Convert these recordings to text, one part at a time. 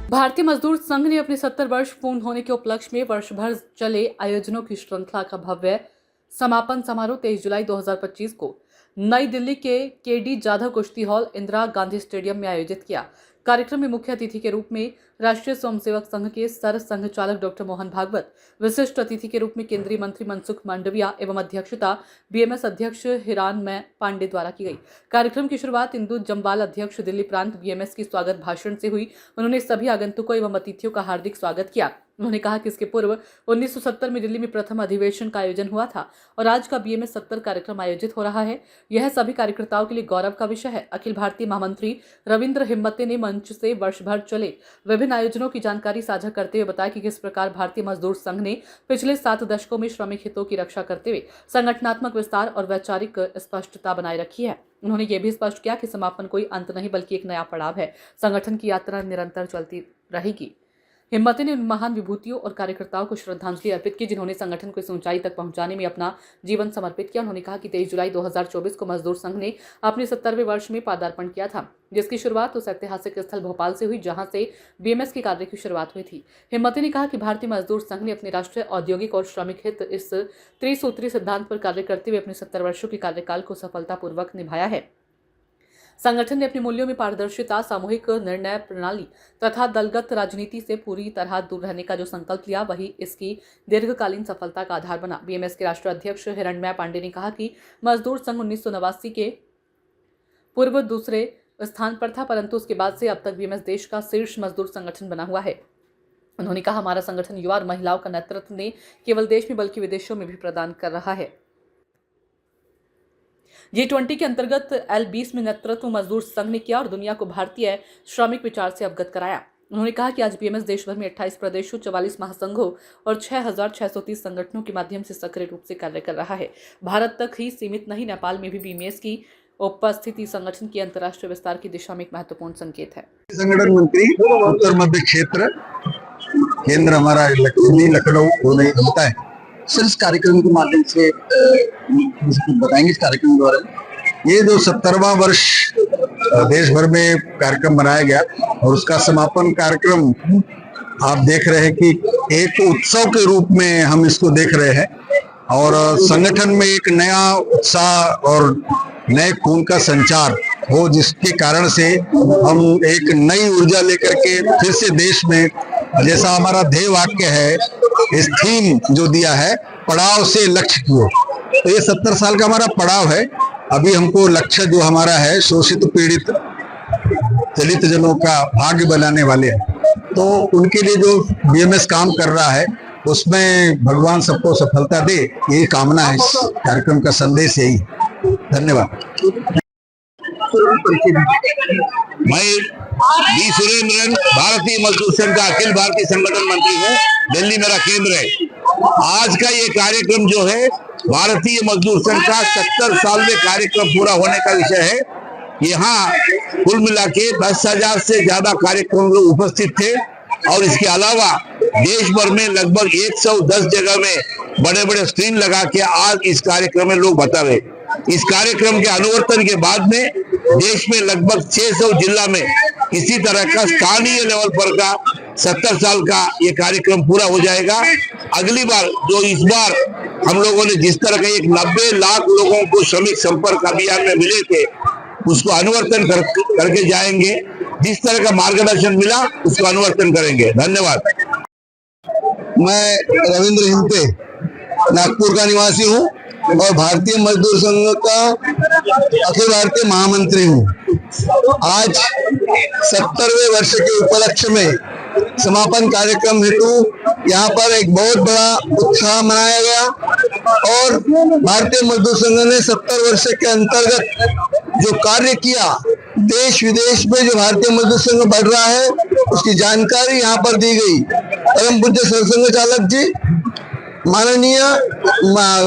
भारतीय मजदूर संघ ने अपने 70 वर्ष पूर्ण होने के उपलक्ष्य में वर्ष भर चले आयोजनों की श्रृंखला का भव्य समापन समारोह 23 जुलाई 2025 को नई दिल्ली के केडी जाधव कुश्ती हॉल इंदिरा गांधी स्टेडियम में आयोजित किया। कार्यक्रम में मुख्य अतिथि के रूप में राष्ट्रीय स्वयंसेवक संघ के सर संघ चालक डॉक्टर मोहन भागवत, विशिष्ट अतिथि के रूप में केंद्रीय मंत्री मनसुख मांडविया एवं अध्यक्षता बीएमएस अध्यक्ष हिरानमय पांडे द्वारा की गई। कार्यक्रम की शुरुआत इंदु जम्वाल अध्यक्ष दिल्ली प्रांत बीएमएस की स्वागत भाषण से हुई। उन्होंने सभी आगंतुकों एवं अतिथियों का हार्दिक स्वागत किया। उन्होंने कहा कि इसके पूर्व 1970 में दिल्ली में प्रथम अधिवेशन का आयोजन हुआ था और आज का बीएमएस 70 कार्यक्रम आयोजित हो रहा है। यह सभी कार्यकर्ताओं के लिए गौरव का विषय है। अखिल भारतीय महामंत्री रविंद्र हिम्मते ने मंच से वर्ष भर चले विभिन्न आयोजनों की जानकारी साझा करते हुए बताया कि किस प्रकार भारतीय मजदूर संघ ने पिछले 7 दशकों में श्रमिक हितों की रक्षा करते हुए संगठनात्मक विस्तार और वैचारिक स्पष्टता बनाए रखी है। उन्होंने ये भी स्पष्ट किया कि समापन कोई अंत नहीं बल्कि एक नया पड़ाव है। संगठन की यात्रा निरंतर चलती रहेगी। हिम्मते ने महान विभूतियों और कार्यकर्ताओं को श्रद्धांजलि अर्पित की जिन्होंने संगठन को इस ऊंचाई तक पहुंचाने में अपना जीवन समर्पित किया। उन्होंने कहा कि 23 जुलाई 2024 को मजदूर संघ ने अपने 70वें वर्ष में पदार्पण किया था, जिसकी शुरुआत उस ऐतिहासिक स्थल भोपाल से हुई जहां से बीएमएस के कार्य की शुरुआत हुई थी। हिम्मते ने कहा कि भारतीय मजदूर संघ ने अपने राष्ट्रीय औद्योगिक और श्रमिक हित इस त्रिसूत्री सिद्धांत पर कार्य करते हुए अपने 70 वर्षों के कार्यकाल को सफलतापूर्वक निभाया है। संगठन ने अपने मूल्यों में पारदर्शिता, सामूहिक निर्णय प्रणाली तथा दलगत राजनीति से पूरी तरह दूर रहने का जो संकल्प लिया वही इसकी दीर्घकालीन सफलता का आधार बना। बीएमएस के राष्ट्रीय अध्यक्ष हिरणमय पांडे ने कहा कि मजदूर संघ 1989 के पूर्व दूसरे स्थान पर था, परंतु उसके बाद से अब तक बीएमएस देश का शीर्ष मजदूर संगठन बना हुआ है। उन्होंने कहा, हमारा संगठन युवा और महिलाओं का नेतृत्व ने केवल देश में बल्कि विदेशों में भी प्रदान कर रहा है। G20 के अंतर्गत L20 में नेतृत्व मजदूर संघ ने किया और दुनिया को भारतीय श्रमिक विचार से अवगत कराया। उन्होंने कहा कि आज बीएमएस देश भर में 28 प्रदेशों, 44 महासंघों और 6,630 संगठनों के माध्यम से सक्रिय रूप से कार्य कर रहा है। भारत तक ही सीमित नहीं, नेपाल में भी बीएमएस की उपस्थिति संगठन के अंतर्राष्ट्रीय विस्तार की दिशा में एक महत्वपूर्ण संकेत है। संगठन मंत्री उत्तर मध्य क्षेत्र केंद्र हमारा लखनऊ होने होता है। सर, इस कार्यक्रम के माध्यम से बताएंगे इस कार्यक्रम के बारे में। ये जो 70वां वर्ष देश भर में कार्यक्रम मनाया गया और उसका समापन कार्यक्रम आप देख रहे हैं कि एक उत्सव के रूप में हम इसको देख रहे हैं और संगठन में एक नया उत्साह और नए खून का संचार हो, जिसके कारण से हम एक नई ऊर्जा लेकर के फिर से देश में, जैसा हमारा ध्येय वाक्य है, इस थीम जो दिया है, पड़ाव से लक्ष्य की ओर, तो ये 70 साल का हमारा पड़ाव है। अभी हमको लक्ष्य जो हमारा है शोषित पीड़ित दलित जनों का भाग्य बनाने वाले हैं, तो उनके लिए जो बीएमएस काम कर रहा है उसमें भगवान सबको सफलता दे, यही कामना है। इस कार्यक्रम का संदेश यही। धन्यवाद। मैं डी सुरेंद्रन, भारतीय मजदूर संघ का अखिल भारतीय संगठन मंत्री हूँ। दिल्ली मेरा केंद्र है। आज का ये कार्यक्रम जो है भारतीय मजदूर संघ का 70 साल में कार्यक्रम पूरा होने का विषय है। यहाँ कुल मिला के 10,000 से ज्यादा कार्यक्रम लोग उपस्थित थे और इसके अलावा देश भर में लगभग 110 जगह में बड़े बड़े स्क्रीन लगा के आज इस कार्यक्रम में लोग बता रहे। इस कार्यक्रम के अनुवर्तन के बाद में देश में लगभग 600 जिला में इसी तरह का स्थानीय लेवल पर का 70 साल का ये कार्यक्रम पूरा हो जाएगा। अगली बार जो इस बार हम लोगों ने जिस तरह का 90 लाख लोगों को श्रमिक संपर्क अभियान में मिले थे, उसको अनुवर्तन करके जाएंगे। जिस तरह का मार्गदर्शन मिला उसको अनुवर्तन करेंगे। धन्यवाद। मैं रविंद्र हिम्मते नागपुर का निवासी हूँ और भारतीय मजदूर संघ का अखिल भारतीय महामंत्री हूँ। आज 70वें वर्ष के उपलक्ष्य में समापन कार्यक्रम हेतु यहाँ पर एक बहुत बड़ा उत्साह मनाया गया और भारतीय मजदूर संघ ने 70 वर्ष के अंतर्गत जो कार्य किया, देश विदेश में जो भारतीय मजदूर संघ बढ़ रहा है उसकी जानकारी यहाँ पर दी गई। परम पूज्य सरसंघ चालक जी, माननीय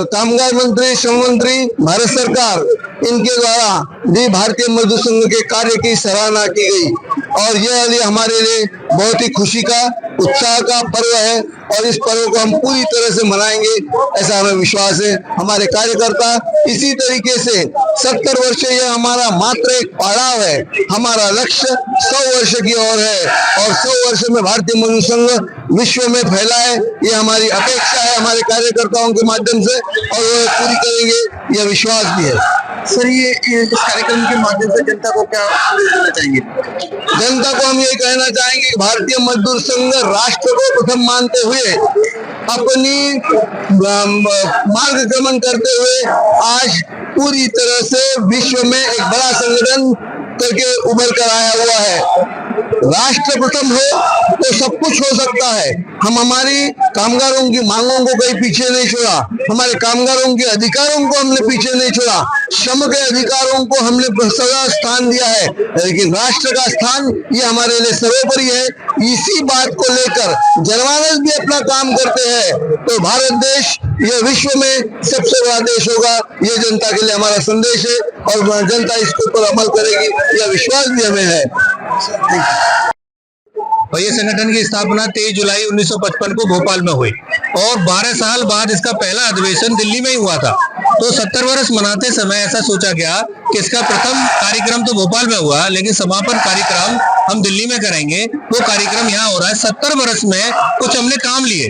कामगार मंत्री, श्रम मंत्री, भारत सरकार इनके द्वारा भी भारतीय मजदूर संघ के कार्य की सराहना की गई और यह हमारे लिए बहुत ही खुशी का उत्साह का पर्व है और इस पर्व को हम पूरी तरह से मनाएंगे ऐसा हमें विश्वास है। हमारे कार्यकर्ता इसी तरीके से 70 वर्ष यह हमारा मात्र एक पड़ाव है, हमारा लक्ष्य 100 वर्ष की ओर है और 100 वर्ष में भारतीय मजदूर संघ विश्व में फैला है, ये हमारी अपेक्षा है हमारे कार्यकर्ताओं के माध्यम से और वो पूरी करेंगे यह विश्वास भी है। सर, ये इस कार्यक्रम के माध्यम से जनता को क्या संदेश देना चाहेंगे? जनता को हम ये कहना चाहेंगे कि भारतीय मजदूर संघ राष्ट्र को प्रथम मानते हुए अपनी मार्गक्रमण करते हुए आज पूरी तरह से विश्व में एक बड़ा संगठन करके उभर कर आया हुआ है। राष्ट्र प्रथम हो तो सब कुछ हो सकता है। हम हमारी कामगारों की मांगों को कहीं पीछे नहीं छोड़ा, हमारे कामगारों के अधिकारों को हमने पीछे नहीं छोड़ा, श्रम के अधिकारों को हमने सदा स्थान दिया है, लेकिन राष्ट्र का स्थान ये हमारे लिए सर्वोपरि है। इसी बात को लेकर जनमानस भी अपना काम करते हैं तो भारत देश यह विश्व में सबसे बड़ा देश होगा, ये जनता के लिए हमारा संदेश है और जनता इसके ऊपर अमल करेगी, यह विश्वास भी हमें है। और ये संगठन की स्थापना 23 जुलाई 1955 को भोपाल में हुई और 12 साल बाद इसका पहला अधिवेशन दिल्ली में ही हुआ था। तो 70 वर्ष मनाते समय ऐसा सोचा गया कि इसका प्रथम कार्यक्रम तो भोपाल में हुआ, लेकिन समापन कार्यक्रम हम दिल्ली में करेंगे। वो कार्यक्रम यहाँ हो रहा है। 70 वर्ष में कुछ हमने काम लिए,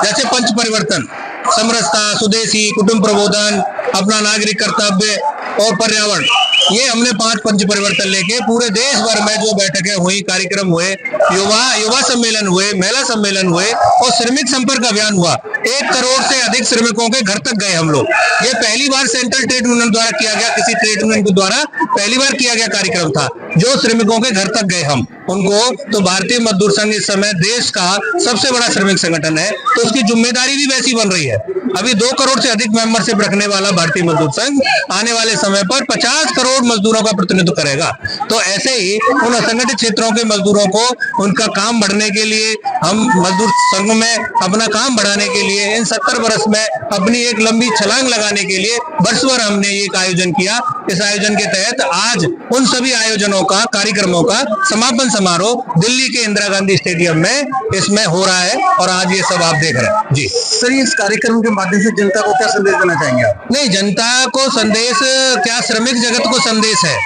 जैसे पंच परिवर्तन, समरसता, स्वदेशी, कुटुंब प्रबोधन, अपना नागरिक कर्तव्य और पर्यावरण, ये हमने 5 पंच परिवर्तन लेके पूरे देश भर में जो बैठकें हुई, कार्यक्रम हुए, युवा सम्मेलन हुए, महिला सम्मेलन हुए और श्रमिक संपर्क अभियान हुआ। 1 करोड़ से अधिक श्रमिकों के घर तक गए हम लोग। ये पहली बार सेंट्रल ट्रेड यूनियन द्वारा किया गया, किसी ट्रेड यूनियन के द्वारा पहली बार किया गया कार्यक्रम था जो श्रमिकों के घर तक गए हम उनको। तो भारतीय मजदूर संघ इस समय देश का सबसे बड़ा श्रमिक संगठन है, तो उसकी जिम्मेदारी भी वैसी बन रही है। अभी 2 करोड़ से अधिक मेंबरशिप रखने वाला भारतीय मजदूर संघ आने वाले समय पर 50 करोड़ मजदूरों का प्रतिनिधित्व करेगा। तो ऐसे ही उन असंगठित क्षेत्रों के मजदूरों को उनका काम बढ़ने के लिए, हम मजदूर संघ में अपना काम बढ़ाने के लिए इन 70 वर्ष में अपनी एक लंबी छलांग लगाने के लिए वर्ष भर हमने एक आयोजन किया। इस आयोजन के तहत आज उन सभी आयोजनों का, कार्यक्रमों का समापन समारोह दिल्ली के इंदिरा गांधी स्टेडियम में इसमें हो रहा है और आज ये सब आप देख रहे हैं। जी सर, इस कार्यक्रम के माध्यम से जनता को क्या संदेश देना चाहेंगे आप? नहीं, जनता को संदेश क्या, श्रमिक जगत को संदेश है।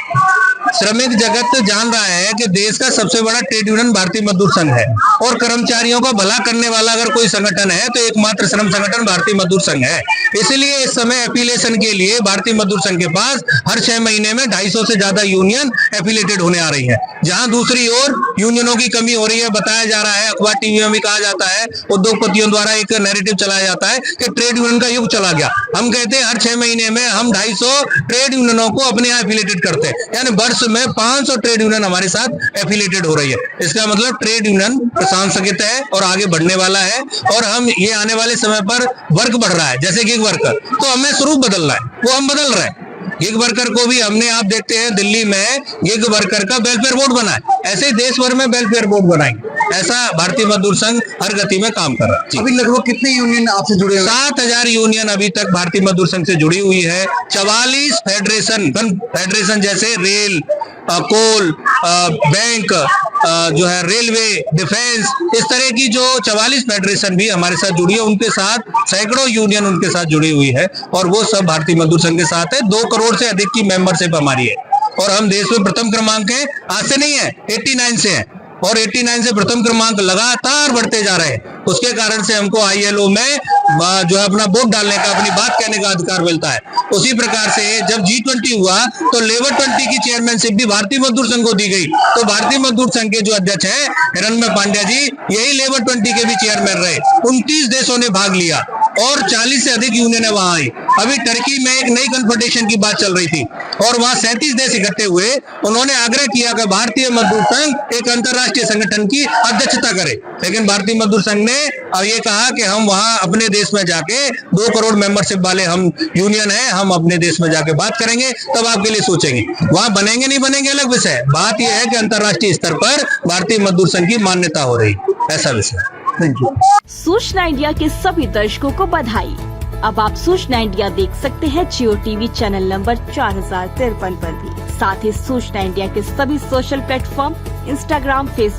श्रमिक जगत जान रहा है कि देश का सबसे बड़ा ट्रेड यूनियन भारतीय मजदूर संघ है और कर्मचारियों का भला करने वाला अगर कोई संगठन है तो एकमात्र श्रम संगठन भारतीय मजदूर संघ है। इसलिए इस समय एफिलिएशन के लिए भारतीय मजदूर संघ के पास हर 6 महीने में 250 से ज्यादा यूनियन एफिलेटेड होने आ रही है। जहां दूसरी ओर यूनियनों की कमी हो रही है, बताया जा रहा है, अखबार टीवी में भी कहा जाता है, उद्योगपतियों द्वारा एक नैरेटिव चलाया जाता है कि ट्रेड यूनियन का युग चला गया। हम कहते हैं हर 6 महीने में हम 250 ट्रेड यूनियनों को अपने यहाँ एफिलेटेड करते हैं, यानी वर्ष में 500 ट्रेड यूनियन हमारे साथ एफिलेटेड हो रही है। इसका मतलब ट्रेड यूनियन सांस्कृतिक है और आगे बढ़ने वाला है और हम ये आने वाले समय पर वर्क बढ़ रहा है, जैसे गिग वर्कर, तो हमें स्वरूप बदलना है, वो हम बदल रहे हैं। गिग वर्कर को भी हमने, आप देखते हैं दिल्ली में गिग वर्कर का वेलफेयर बोर्ड बना है, ऐसे ही देश भर में वेलफेयर बोर्ड बनाएंगे। ऐसा भारतीय मजदूर संघ हर गति में काम कर रहा है। अभी लगभग कितने यूनियन आपसे जुड़े हुए? 7000 यूनियन अभी तक भारतीय मजदूर संघ से जुड़ी हुई है। 44 फेडरेशन जैसे रेल, कोल, बैंक, जो है रेलवे, डिफेंस, इस तरह की जो 44 फेडरेशन भी हमारे साथ जुड़ी है, उनके साथ सैकड़ों यूनियन उनके साथ जुड़ी हुई है और वो सब भारतीय मजदूर संघ के साथ है। 2 करोड़ से अधिक की मेंबरशिप हमारी है और हम देश में प्रथम क्रमांक है। आज से नहीं है, 89 से है और 89 से प्रथम क्रमांक लगातार बढ़ते जा रहे हैं। उसके कारण से हमको ILO में जो है अपना वोट डालने का, अपनी बात कहने का अधिकार मिलता है। उसी प्रकार से जब G20 हुआ तो लेबर 20 की चेयरमैनशिप भी भारतीय मजदूर संघ को दी गई। तो भारतीय मजदूर संघ के जो अध्यक्ष हैं हिरण्मय पांड्या जी, यही लेबर 20 के भी चेयरमैन रहे। 29 देशों ने भाग लिया और 40 से अधिक यूनियन वहां आई। अभी टर्की में एक नई कन्फेडरेशन की बात चल रही थी और वहां 37 देश इकट्ठे हुए। उन्होंने आग्रह किया कि भारतीय मजदूर संघ एक अंतरराष्ट्रीय संगठन की अध्यक्षता करे, लेकिन भारतीय मजदूर संघ ने अब ये कहा कि हम वहां अपने देश में जाके 2 करोड़ मेंबरशिप वाले हम यूनियन है, हम अपने देश में जाके बात करेंगे, तब आपके लिए सोचेंगे। वहां बनेंगे नहीं बनेंगे अलग विषय, बात यह है कि अंतरराष्ट्रीय स्तर पर भारतीय मजदूर संघ की मान्यता हो रही, ऐसा विषय। Thank you. सूचना इंडिया के सभी दर्शकों को बधाई। अब आप सूचना इंडिया देख सकते हैं जियो टीवी चैनल नंबर 4053 पर भी। साथ ही सूचना इंडिया के सभी सोशल प्लेटफॉर्म इंस्टाग्राम, फेसबुक